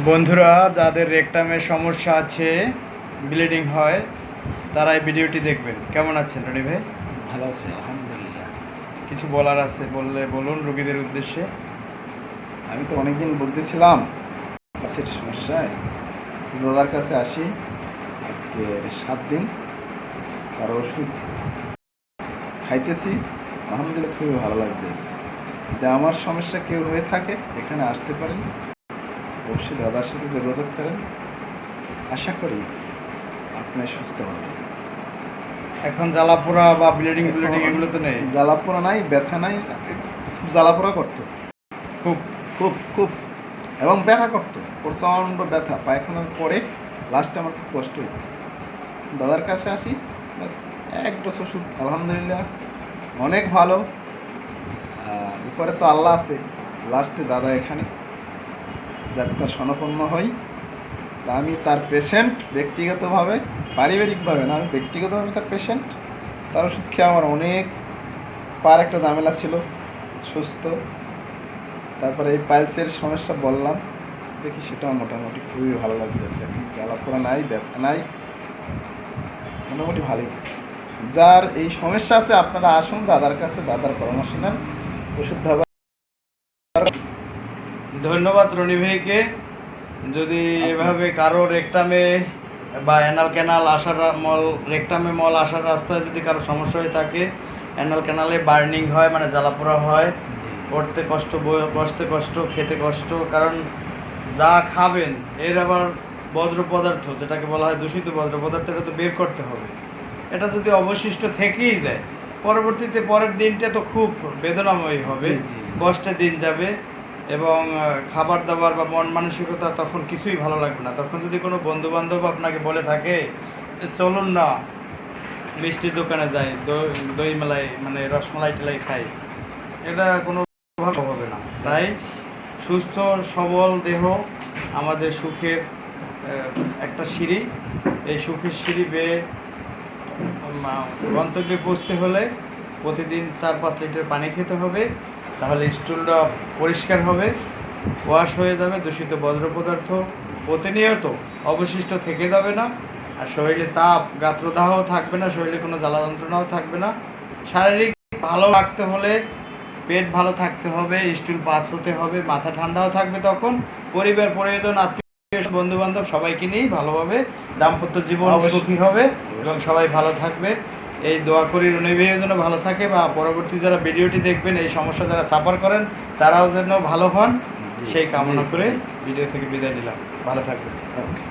বন্ধুরা, যাদের রেকটামের সমস্যা আছে, ব্লিডিং হয়, তারা এই ভিডিওটি দেখবেন। কেমন আছেন রনি ভাই? ভালো আছি আলহামদুলিল্লাহ। কিছু বলার আছে বলুন রোগীদের উদ্দেশ্যে। আমি তো অনেকদিন বলতেছিলাম গাছের সমস্যায় দাদার কাছে আসি, আজকে 7 দিন তার ওষুধ খাইতেছি, আলহামদুলিল্লাহ খুবই ভালো লাগতেছে। যদি আমার সমস্যা কেউ হয়ে থাকে এখানে আসতে পারেন, অবশ্যই দাদার সাথে যোগাযোগ করেন, আশা করি আপনি সুস্থ হবেন। এখন জ্বালাপোড়া বা ব্লিডিং এগুলো তো নেই? জ্বালাপোড়া নাই, ব্যথা নাই, খুব জ্বালাপোড়া করতো, খুব খুব খুব এবং ব্যথা করতো, প্রচণ্ড ব্যথা। পায়খানার পরে লাস্টে আমার খুব কষ্ট হতো। দাদার কাছে আসি, ব্যাস 1 ডোজ ওষুধ, আলহামদুলিল্লাহ অনেক ভালো। উপরে তো আল্লাহ আছে, লাস্টে দাদা এখানে, যাতে তার স্বনাপন্ন হই। তা আমি তার পেশেন্ট ব্যক্তিগতভাবে, পারিবারিকভাবে না, আমি ব্যক্তিগতভাবে তার পেশেন্ট। তার ওষুধ খেয়ে আমার অনেক পার একটা ঝামেলা ছিল, সুস্থ। তারপরে এই পাইলসের সমস্যা বললাম, দেখি সেটাও মোটামুটি খুবই ভালো লাগতেছে। জ্বালাপোড়া নাই, ব্যথা নাই, মোটামুটি ভালোই গেছে। যার এই সমস্যা আছে আপনারা আসুন দাদার কাছে, দাদার পরামর্শ নেন, ওষুধ ব্যবহার। ধন্যবাদ রনি ভাইকে। যদি এভাবে কারো রেকটামে বা অ্যানাল ক্যানাল আসার রেকটামে মল আসার রাস্তায় যদি কারো সমস্যা হয়ে থাকে, অ্যানাল ক্যানালে বার্নিং হয়, মানে জ্বালাপোড়া হয়, পড়তে কষ্ট, বসতে কষ্ট, খেতে কষ্ট, কারণ যা খাবেন এর আবার বজ্র পদার্থ, যেটাকে বলা হয় দূষিত বজ্র পদার্থ, এটা তো বের করতে হবে। এটা যদি অবশিষ্ট থেকেই যায়, পরবর্তীতে পরের দিনটা তো খুব বেদনাময়ী হবে, কষ্টে দিন যাবে, এবং খাবার দাবার বা মন মানসিকতা তখন কিছুই ভালো লাগবে না। তখন যদি কোনো বন্ধুবান্ধব আপনাকে বলে থাকে যে চলুন না মিষ্টির দোকানে যাই, দই মালাই মানে রসমালাই টেলাই খাই, এটা কোনোভাবে হবে না। তাই সুস্থ সবল দেহ আমাদের সুখের একটা সিঁড়ি। এই সুখের সিঁড়ি বেয়ে গন্তব্যে পৌঁছতে হলে প্রতিদিন 4-5 লিটার পানি খেতে হবে, তাহলে স্টুলটা পরিষ্কার হবে, ওয়াশ হয়ে যাবে, দূষিত বজ্র পদার্থ প্রতিনিয়ত অবশিষ্ট থেকে যাবে না, আর শরীরে তাপ গাত্রদাহ থাকবে না, শরীরে কোনো জ্বালা যন্ত্রণাও থাকবে না। শারীরিক ভালো রাখতে হলে পেট ভালো থাকতে হবে, স্টুল পাস হতে হবে, মাথা ঠান্ডাও থাকবে, তখন পরিবার পরিজন আত্মীয় বন্ধু বান্ধব সবাইকে নিয়েই ভালোভাবে দাম্পত্য জীবন সুখী হবে এবং সবাই ভালো থাকবে। এই দোয়া করি রনি ভাইয়ের জন্য ভালো থাকে, বা পরবর্তী যারা ভিডিওটি দেখবেন এই সমস্যা যারা সাফার করেন তারাও যেন ভালো হন, সেই কামনা করে ভিডিও থেকে বিদায় নিলাম। ভালো থাকবেন। ওকে।